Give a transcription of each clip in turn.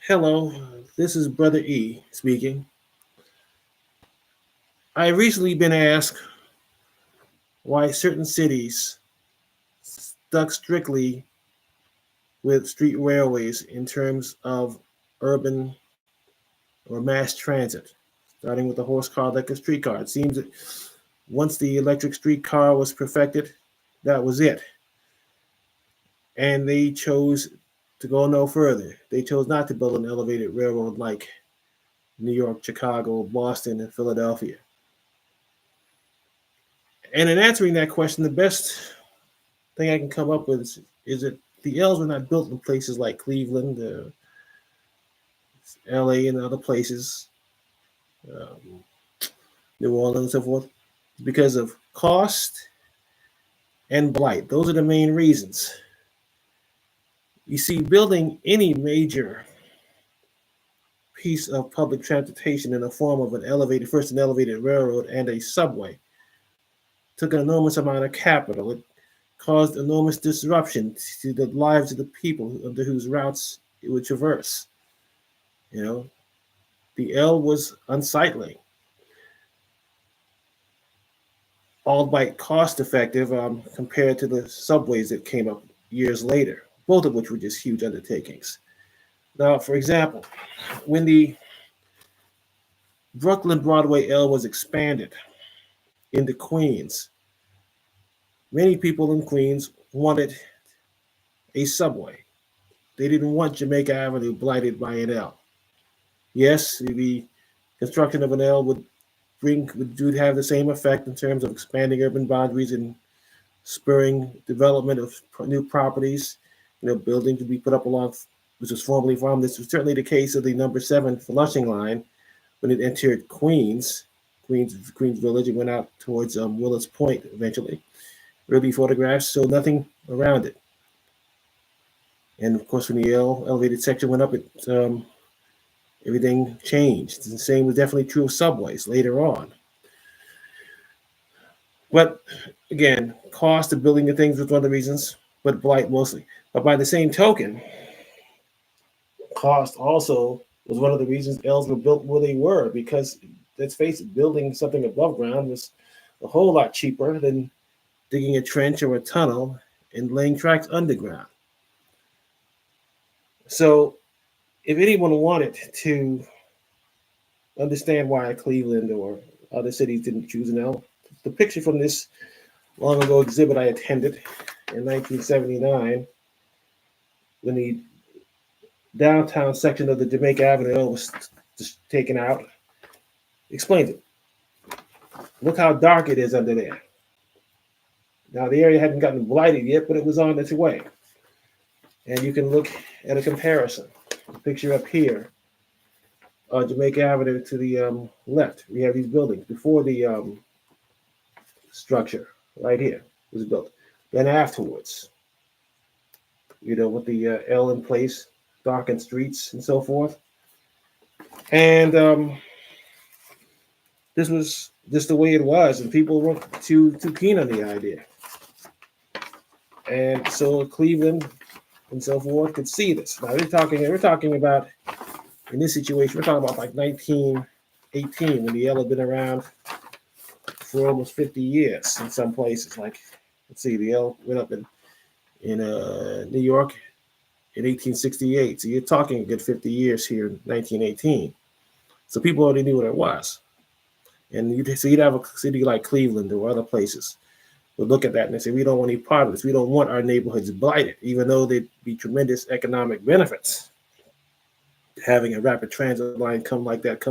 Hello, this is Brother E speaking. I've recently been asked why certain cities stuck strictly with street railways in terms of urban or mass transit, starting with the horse car electric streetcar. It seems that once the electric streetcar was perfected, that was it. And they chose to go no further. They chose not to build an elevated railroad like New York, Chicago, Boston, and Philadelphia. And in answering that question, the best thing I can come up with is that the L's were not built in places like Cleveland, LA, and other places, um, New Orleans, and so forth, because of cost and blight. Those are the main reasons. You see, building any major piece of public transportation in the form of an elevated railroad and a subway took an enormous amount of capital. It caused enormous disruption to the lives of the people under whose routes it would traverse. You know, the L was unsightly, albeit cost effective compared to the subways that came up years later, both of which were just huge undertakings. Now, for example, when the Brooklyn Broadway L was expanded into Queens, many people in Queens wanted a subway. They didn't want Jamaica Avenue blighted by an L. Yes, the construction of an L would have the same effect in terms of expanding urban boundaries and spurring development of new properties, building to be put up along, which was formerly farmed. This was certainly the case of the number 7 Flushing line when it entered Queens Village. It went out towards Willets Point eventually. Early photographs show nothing around it. And of course, when the elevated section went up, everything changed. The same was definitely true of subways later on. But again, cost of building the things was one of the reasons, but blight mostly. But by the same token, cost also was one of the reasons L's were built where they were, because let's face it, building something above ground was a whole lot cheaper than digging a trench or a tunnel and laying tracks underground. So if anyone wanted to understand why Cleveland or other cities didn't choose an L, the picture from this long ago exhibit I attended in 1979, when the downtown section of the Jamaica Avenue was just taken out, explains it. Look how dark it is under there. Now, the area hadn't gotten blighted yet, but it was on its way. And you can look at a comparison. The picture up here, Jamaica Avenue to the left, we have these buildings before the structure right here was built. Then afterwards, with the L in place, darkened streets and so forth. And this was just the way it was, and people weren't too keen on the idea. And so Cleveland and so forth could see this. Now we're talking about, in this situation, we're talking about like 1918, when the L had been around for almost 50 years in some places. Like, let's see, the L went up in New York in 1868. So you're talking a good 50 years here in 1918. So people already knew what it was. And you'd have a city like Cleveland or other places would look at that and they say, we don't want any part of this. We don't want our neighborhoods blighted, even though there'd be tremendous economic benefits having a rapid transit line come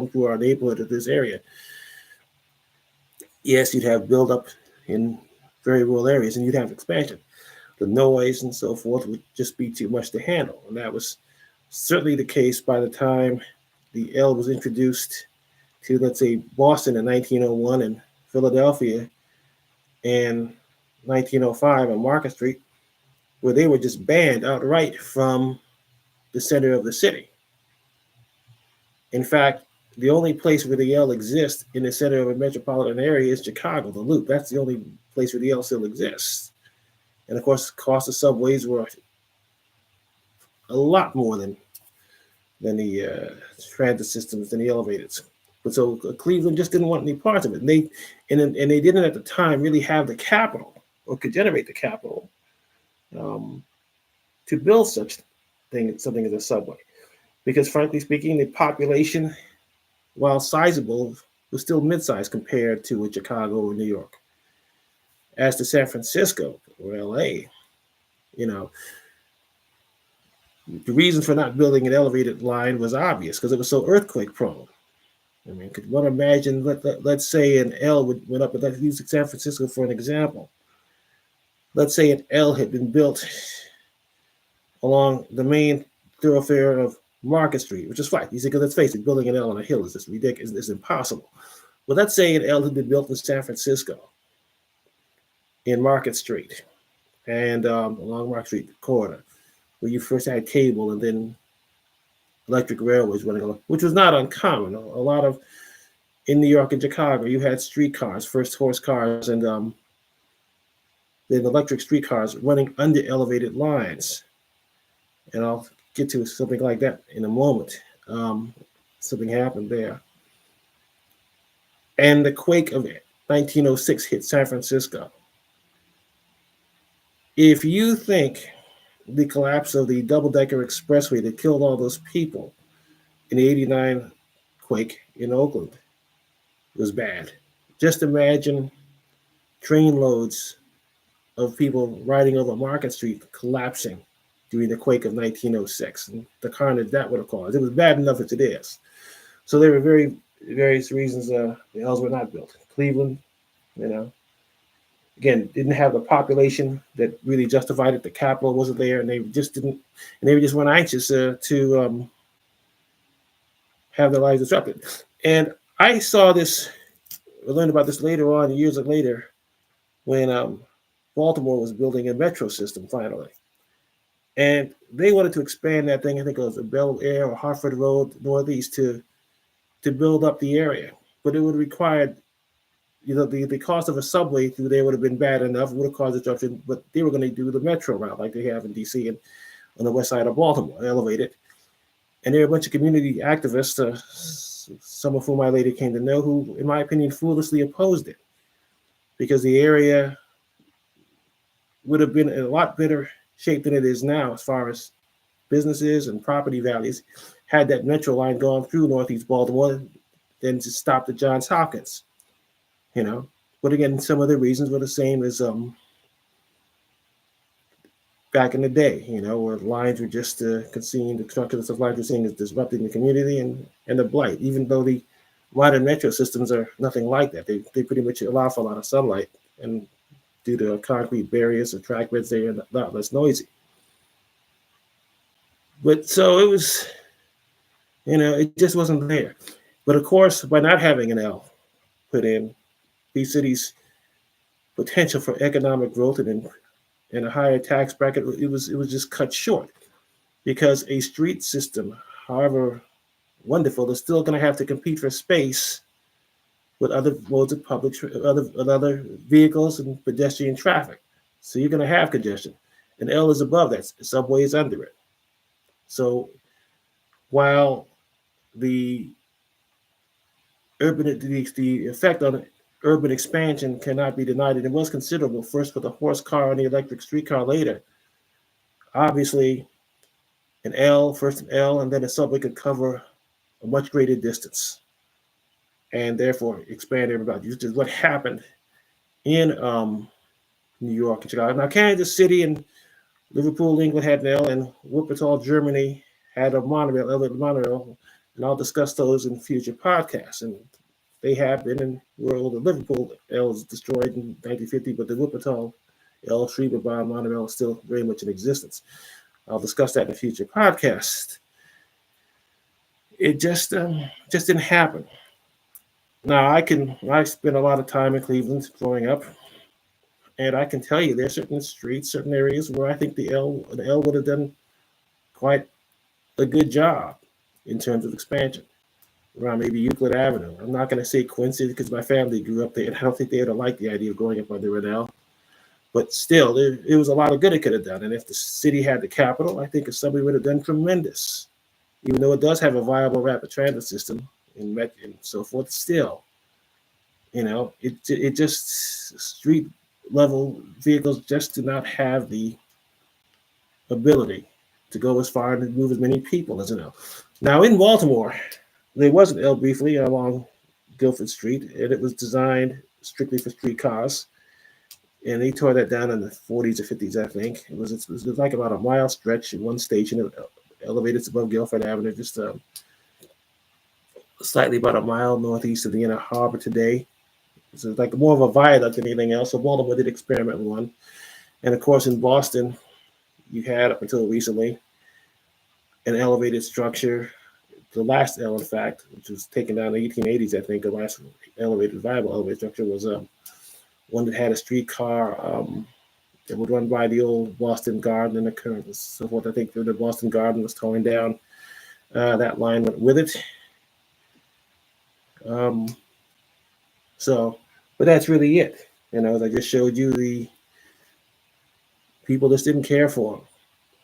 through our neighborhood of this area. Yes, you'd have buildup in very rural areas and you'd have expansion. The noise and so forth would just be too much to handle. And that was certainly the case by the time the L was introduced to, let's say, Boston in 1901 and Philadelphia in 1905 on Market Street, where they were just banned outright from the center of the city. In fact, the only place where the L exists in the center of a metropolitan area is Chicago, the Loop. That's the only place where the L still exists. And of course, the cost of subways were a lot more than than the transit systems, than the elevators. But so Cleveland just didn't want any parts of it. And they didn't at the time really have the capital or could generate the capital um, to build something as a subway. Because frankly speaking, the population, while sizable, was still mid-sized compared to Chicago or New York. As to San Francisco or LA, you know, the reason for not building an elevated line was obvious because it was so earthquake prone. I mean, could one imagine, let's say an L went up, but let's use San Francisco for an example. Let's say an L had been built along the main thoroughfare of Market Street, which is flat. You say, because let's face it, building an L on a hill is just ridiculous. It's impossible. But let's say an L had been built in San Francisco in Market Street and along Market Street corridor, where you first had cable and then electric railways running along, which was not uncommon. A lot of, in New York and Chicago, you had streetcars, first horse cars, and then electric streetcars running under elevated lines. And I'll get to something like that in a moment. Something happened there. And the quake of 1906 hit San Francisco. If you think the collapse of the double-decker expressway that killed all those people in the 89 quake in Oakland was bad, just imagine train loads of people riding over Market Street collapsing during the quake of 1906 and the carnage that would have caused. It was bad enough as it is. So there were various reasons the L's were not built. Cleveland, again, didn't have the population that really justified it. The capital wasn't there, and they just weren't anxious to have their lives disrupted. And I saw this, I learned about this later on, years later, when Baltimore was building a metro system finally. And they wanted to expand that thing, I think it was Bel Air or Hartford Road Northeast, to build up the area. But it would require, the cost of a subway through there would have been bad enough, it would have caused disruption, but they were going to do the metro route like they have in D.C. and on the west side of Baltimore, elevated. And there were a bunch of community activists, some of whom I later came to know, who, in my opinion, foolishly opposed it because the area would have been in a lot better shape than it is now as far as businesses and property values had that metro line gone through Northeast Baltimore than to stop at Johns Hopkins, But again, some of the reasons were the same as back in the day, where lines were just seen, the construction of lines were seen as disrupting the community and the blight, even though the modern metro systems are nothing like that. They pretty much allow for a lot of sunlight, and due to concrete barriers or track beds, they are a lot less noisy. But so it was, it just wasn't there. But of course, by not having an L put in, these cities' potential for economic growth and a higher tax bracket, it was just cut short, because a street system, however wonderful, is still going to have to compete for space with other modes of other vehicles and pedestrian traffic. So you're going to have congestion. And L is above that. Subway is under it. So while the effect on urban expansion cannot be denied, and it was considerable, first with the horse car and the electric streetcar later, obviously first an L, and then a subway could cover a much greater distance and therefore expand everybody. This is what happened in New York and Chicago. Now, Kansas City and Liverpool, England had an L, and Wuppertal, Germany had a monorail, and I'll discuss those in future podcasts. And they have been, and the Liverpool L was destroyed in 1950, but the Wuppertal L, Schreiber monorail is still very much in existence. I'll discuss that in a future podcast. It just didn't happen. Now, I spent a lot of time in Cleveland growing up, and I can tell you there's certain streets, certain areas where I think the L would have done quite a good job in terms of expansion, around maybe Euclid Avenue. I'm not going to say Quincy because my family grew up there, and I don't think they would have liked the idea of growing up under an L. But still, it was a lot of good it could have done. And if the city had the capital, I think a subway would have done tremendous. even though it does have a viable rapid transit system and so forth, still, it just street level vehicles just do not have the ability to go as far and move as many people as an L. Now in Baltimore, there was an L briefly along Guilford Street, and it was designed strictly for streetcars. And they tore that down in the 40s or 50s, I think. It was like about a mile stretch in one station, elevated above Guilford Avenue, just slightly about a mile northeast of the Inner Harbor today. So it's like more of a viaduct than anything else. So Baltimore did experiment with one. And of course, in Boston, you had up until recently an elevated structure, the last L, in fact, which was taken down in the 1880s, I think. The last viable elevated structure was one that had a streetcar that would run by the old Boston Garden and the current and so forth. I think the Boston Garden was torn down. That line went with it. But that's really it. As I just showed you, the people just didn't care for them.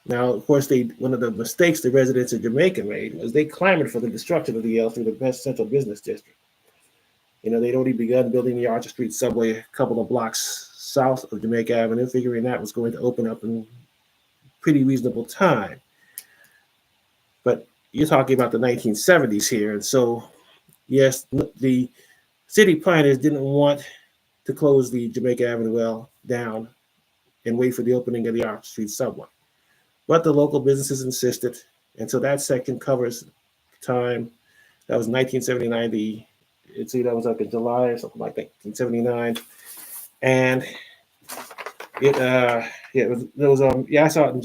Now, of course, one of the mistakes the residents of Jamaica made was they clamored for the destruction of the L through the best central business district. They'd already begun building the Archer Street subway a couple of blocks south of Jamaica Avenue, figuring that was going to open up in pretty reasonable time. But you're talking about the 1970s here, and so, yes, the city planners didn't want to close the Jamaica Avenue L down and wait for the opening of the Archer Street subway. But the local businesses insisted, and so that section covers time. That was 1979. That was like in July or something like that, 1979, and I saw it in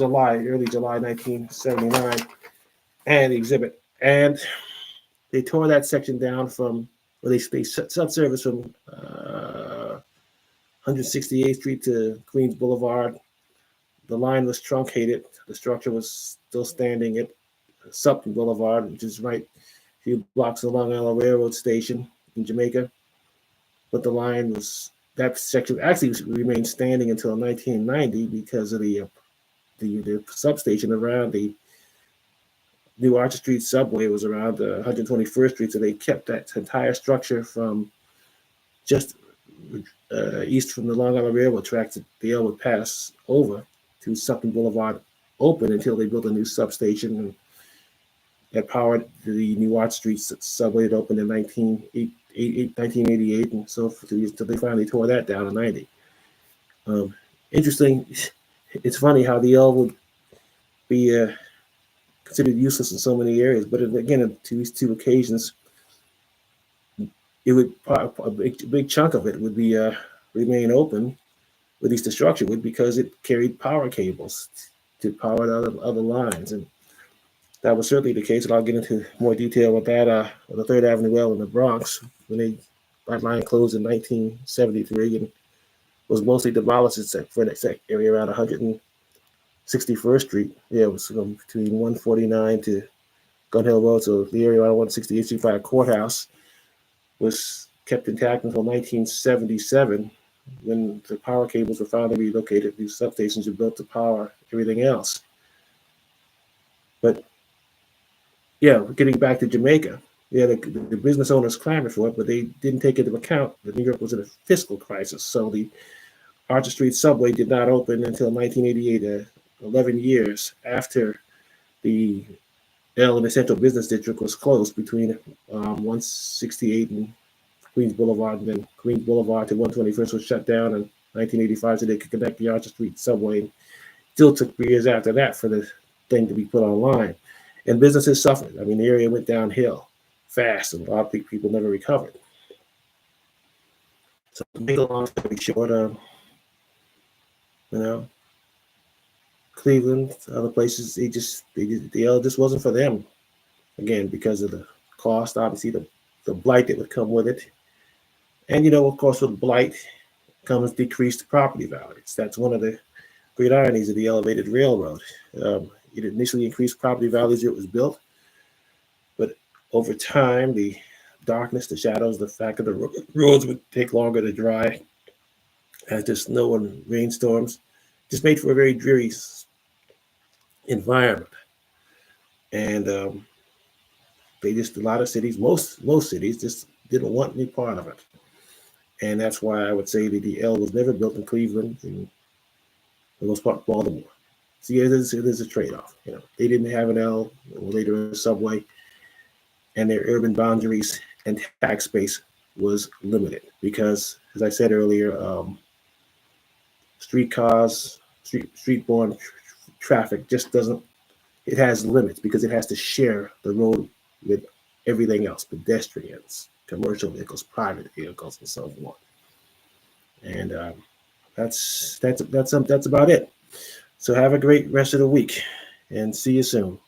early July 1979, and the exhibit, and they tore that section down they subservice from 168th Street to Queens Boulevard. The line was truncated. The structure was still standing at Sutton Boulevard, which is right a few blocks along Island Railroad Station in Jamaica. But that section actually remained standing until 1990 because of the substation around the New Archer Street subway was around 121st Street, so they kept that entire structure from just east from the Long Island Railroad tracks that the L would pass over to Sutton Boulevard open until they built a new substation and that powered the New Archer Street subway that opened in 1988, and so until they finally tore that down in 90. Interesting. It's funny how the L would be considered useless in so many areas, but again, on these two occasions, it would a big chunk of it would be remain open, at least the structure would, because it carried power cables to power the other lines, and that was certainly the case. And I'll get into more detail with that on the Third Avenue L in the Bronx when that line closed in 1973 and was mostly demolished except for that area around 161st Street. Yeah, it was between 149 to Gun Hill Road, so the area around 168th Street by a courthouse was kept intact until 1977, when the power cables were finally relocated. These substations were built to power everything else. But yeah, getting back to Jamaica, the business owners clamored for it, but they didn't take into account that New York was in a fiscal crisis. So the Archer Street subway did not open until 1988, 11 years after the L in the Central Business District was closed between 168 and Queens Boulevard, and then Queens Boulevard to 121st was shut down in 1985 so they could connect the Archer Street subway. It still took 3 years after that for the thing to be put online. And businesses suffered. I mean, the area went downhill fast, and a lot of people never recovered. So to make a long story short, Cleveland, other places, the L just wasn't for them. Again, because of the cost, obviously the blight that would come with it. And of course, with blight comes decreased property values. That's one of the great ironies of the elevated railroad. It initially increased property values as it was built, but over time, the darkness, the shadows, the fact that the roads would take longer to dry as the snow and rainstorms just made for a very dreary environment. And They just, a lot of cities, most cities just didn't want any part of it. And that's why I would say that the L was never built in Cleveland, and for the most part, Baltimore. See, it is a trade-off. They didn't have an L, or later a subway, and their urban boundaries and tax base was limited because, as I said earlier, streetcars, street-borne traffic just doesn't. It has limits because it has to share the road with everything else: pedestrians, commercial vehicles, private vehicles, and so forth. And that's about it. So have a great rest of the week, and see you soon.